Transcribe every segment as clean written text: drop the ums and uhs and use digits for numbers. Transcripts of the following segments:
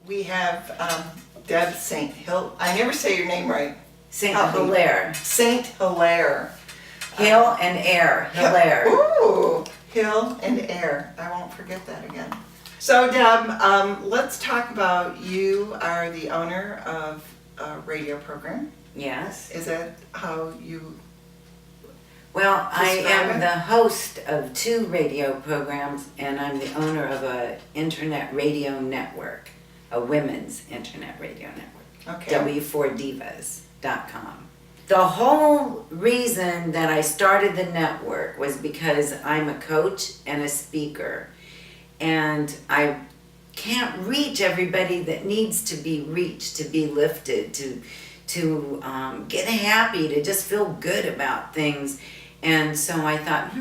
We have Deb StHilar. I never say your name right. StHilar. StHilar. Hill and Air. Hilaire. Ooh, Hill and Air. I won't forget that again. So Deb, let's talk about, you are the owner of a radio program. Yes. Is that how you... Well, I Describe am it. the host of 2 radio programs, and I'm the owner of an internet radio network, a women's internet radio network, Okay. w4divas.com. The whole reason that I started the network was because I'm a coach and a speaker, and I can't reach everybody that needs to be reached, to be lifted, to get happy, to just feel good about things. And so I thought,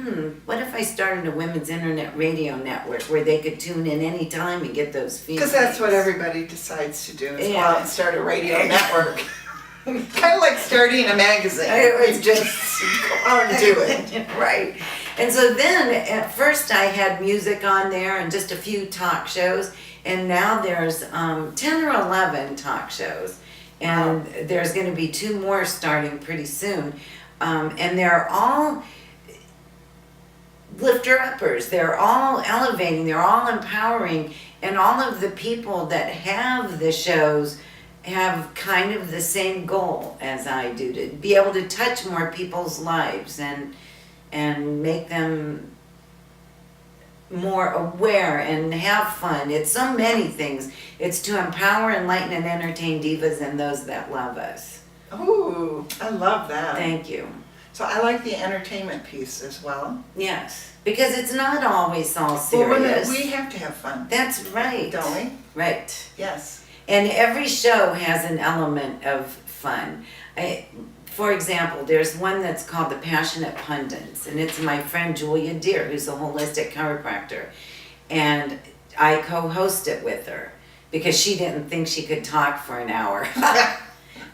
what if I started a women's internet radio network where they could tune in anytime and get those feelings? Because that's what everybody decides to do, is go Yeah. out and start a radio network. Kind of like starting a magazine. It was You just go out and do it. Right. And so then at first I had music on there and just a few talk shows, and now there's 10 or 11 talk shows, and there's going to be 2 more starting pretty soon, and they're all lifter-uppers, they're all elevating, they're all empowering, and all of the people that have the shows have kind of the same goal as I do, to be able to touch more people's lives and make them more aware and have fun. It's so many things. It's to empower, enlighten, and entertain divas and those that love us. Ooh, I love that. Thank you. So I like the entertainment piece as well. Yes, because it's not always all Well, serious. we have to have fun, That's right. don't we? Right. Yes. And every show has an element of fun. For example, there's one that's called The Passionate Pundits, and it's my friend Julia Deere, who's a holistic chiropractor. And I co-host it with her because she didn't think she could talk for an hour.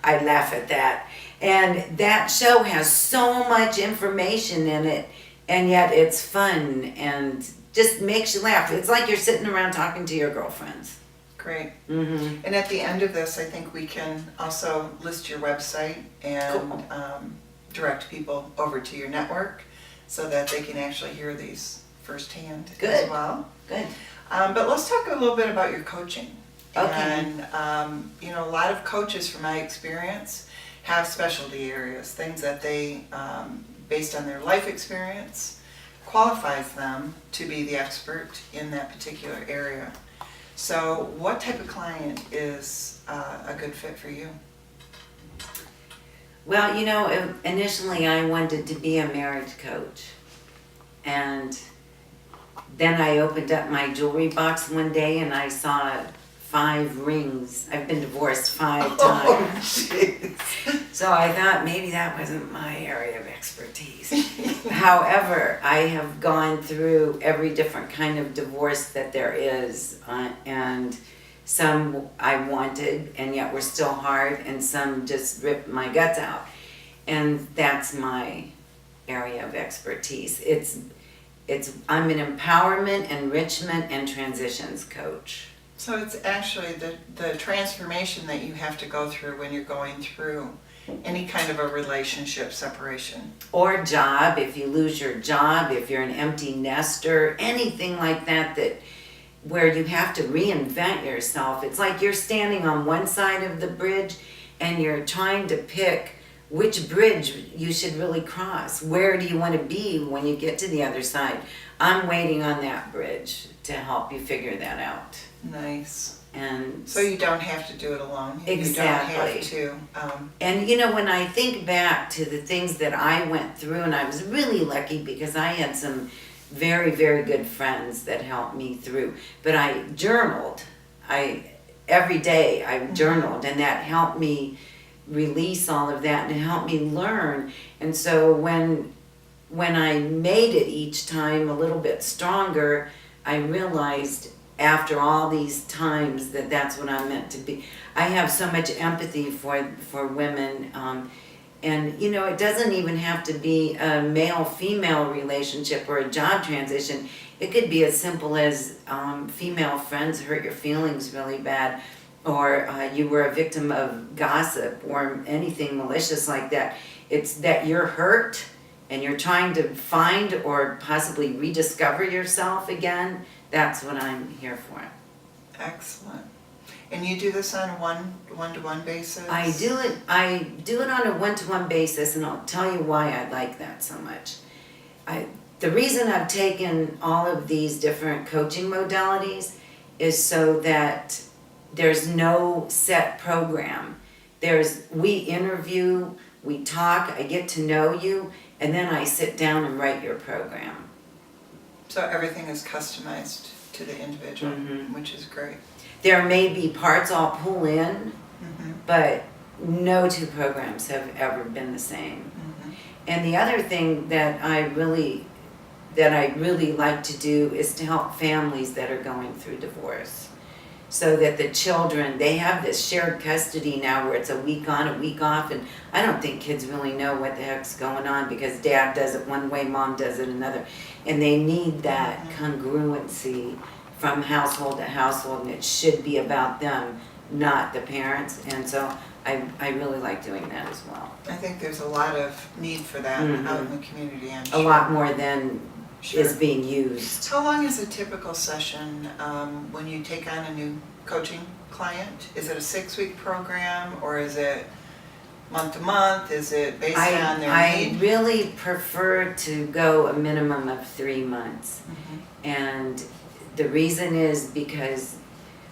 I laugh at that. And that show has so much information in it, and yet it's fun and just makes you laugh. It's like you're sitting around talking to your girlfriends. Great. Mm-hmm. And at the end of this, I think we can also list your website and Cool. direct people over to your network so that they can actually hear these firsthand Good. as well. Good. But let's talk a little bit about your coaching. Okay. And, a lot of coaches, from my experience, have specialty areas, things that they, based on their life experience, qualifies them to be the expert in that particular area. So what type of client is a good fit for you? Well, initially I wanted to be a marriage coach. And then I opened up my jewelry box one day and I saw 5 rings. I've been divorced 5 times. Oh, jeez. So I thought maybe that wasn't my area of expertise. However, I have gone through every different kind of divorce that there is, and some I wanted and yet were still hard, and some just ripped my guts out. And that's my area of expertise. I'm an empowerment, enrichment, and transitions coach. So it's actually the transformation that you have to go through when you're going through any kind of a relationship separation. Or job, if you lose your job, if you're an empty nester, anything like that where you have to reinvent yourself. It's like you're standing on one side of the bridge and you're trying to pick which bridge you should really cross. Where do you want to be when you get to the other side? I'm waiting on that bridge to help you figure that out. Nice. And so you don't have to do it alone. Exactly. You don't have to. And when I think back to the things that I went through, and I was really lucky because I had some very, very good friends that helped me through. But I journaled. Every day I journaled, and that helped me release all of that, and it helped me learn. And so when I made it each time a little bit stronger, I realized after all these times that's what I'm meant to be. I have so much empathy for women, And, you know, it doesn't even have to be a male-female relationship or a job transition. It could be as simple as female friends hurt your feelings really bad, or you were a victim of gossip or anything malicious like that. It's that you're hurt and you're trying to find or possibly rediscover yourself again. That's what I'm here for. Excellent. And you do this on a one-to-one basis? I do it on a one-to-one basis, and I'll tell you why I like that so much. The reason I've taken all of these different coaching modalities is so that there's no set program. We interview, we talk, I get to know you, and then I sit down and write your program. So everything is customized to the individual, which is great. There may be parts I'll pull in, but no two programs have ever been the same. And the other thing that I really like to do is to help families that are going through divorce. So that the children, they have this shared custody now where it's a week on, a week off, and I don't think kids really know what the heck's going on because dad does it one way, mom does it another. And they need that congruency from household to household, and it should be about them, not the parents. And so I really like doing that as well. I think there's a lot of need for that out in the community, I'm sure. A lot more than is being used. How long is a typical session when you take on a new coaching client? Is it a 6-week program, or is it month to month? Is it based on their need? I really prefer to go a minimum of 3 months. And the reason is because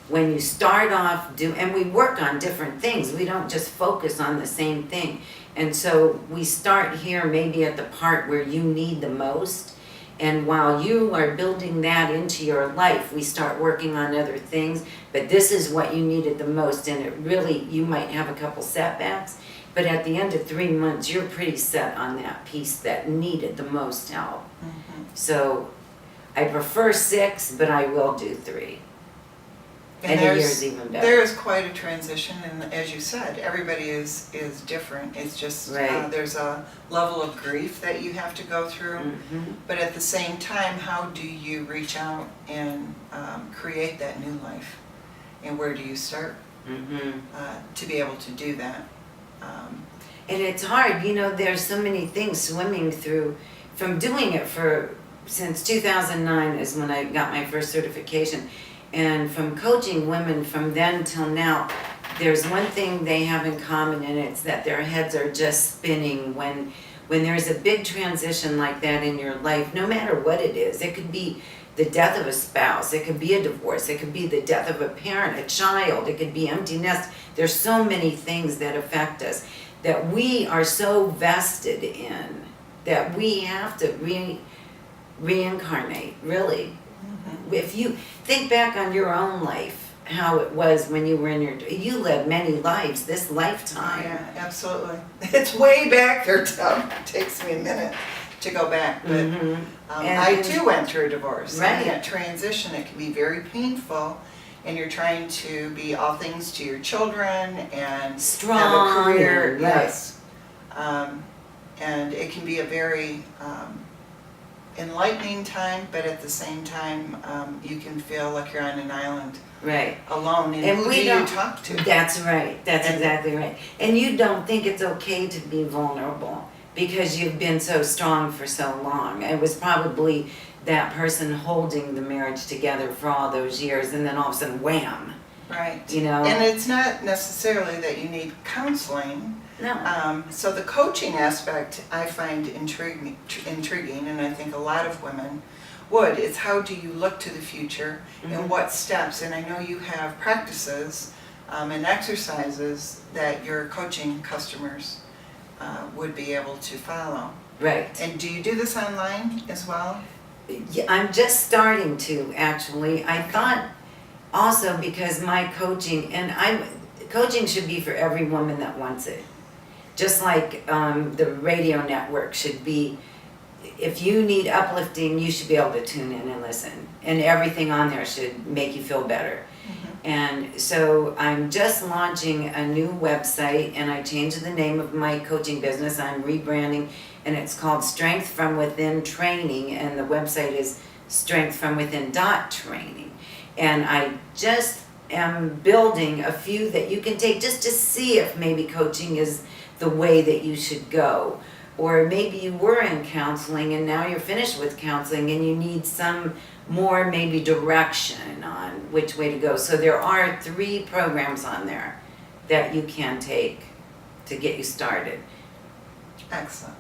when you start off and we work on different things, we don't just focus on the same thing. And so we start here maybe at the part where you need the most. And while you are building that into your life, we start working on other things. But this is what you needed the most, and it really, you might have a couple setbacks, but at the end of 3 months, you're pretty set on that piece that needed the most help. So I prefer 6, but I will do 3. And a year's even better. There is quite a transition, and as you said, everybody is different. It's just there's a level of grief that you have to go through, but at the same time, how do you reach out and create that new life, and where do you start to be able to do that? And it's hard, you know. There's so many things swimming through from doing it since 2009 is when I got my first certification. And from coaching women from then till now, there's one thing they have in common, and it's that their heads are just spinning when there's a big transition like that in your life, no matter what it is. It could be the death of a spouse, it could be a divorce, it could be the death of a parent, a child, it could be empty nest. There's so many things that affect us that we are so vested in that we have to reincarnate, really. If you think back on your own life, how it was when you were you lived many lives this lifetime. Yeah, absolutely. It's way back there, Deb. It takes me a minute to go back, but I too went through a divorce. Right. And that transition, it can be very painful, and you're trying to be all things to your children and strong, have a career. right. Yes. And it can be a very enlightening time, but at the same time, you can feel like you're on an island, right, alone. And who do you talk to? That's right. That's exactly right. And you don't think it's okay to be vulnerable because you've been so strong for so long. It was probably that person holding the marriage together for all those years, and then all of a sudden, wham! Right. You know. And it's not necessarily that you need counseling. No. So the coaching aspect I find intriguing, and I think a lot of women would. It's how do you look to the future and what steps. And I know you have practices and exercises that your coaching customers would be able to follow. Right. And do you do this online as well? Yeah, I'm just starting to, actually. I thought also because my coaching, coaching should be for every woman that wants it. Just like the radio network should be, if you need uplifting, you should be able to tune in and listen. And everything on there should make you feel better. And so I'm just launching a new website, and I changed the name of my coaching business. I'm rebranding, and it's called Strength from Within Training, and the website is strengthfromwithin.training. And I just am building a few that you can take just to see if maybe coaching is the way that you should go. Or maybe you were in counseling and now you're finished with counseling and you need some more maybe direction on which way to go. So there are 3 programs on there that you can take to get you started. Excellent.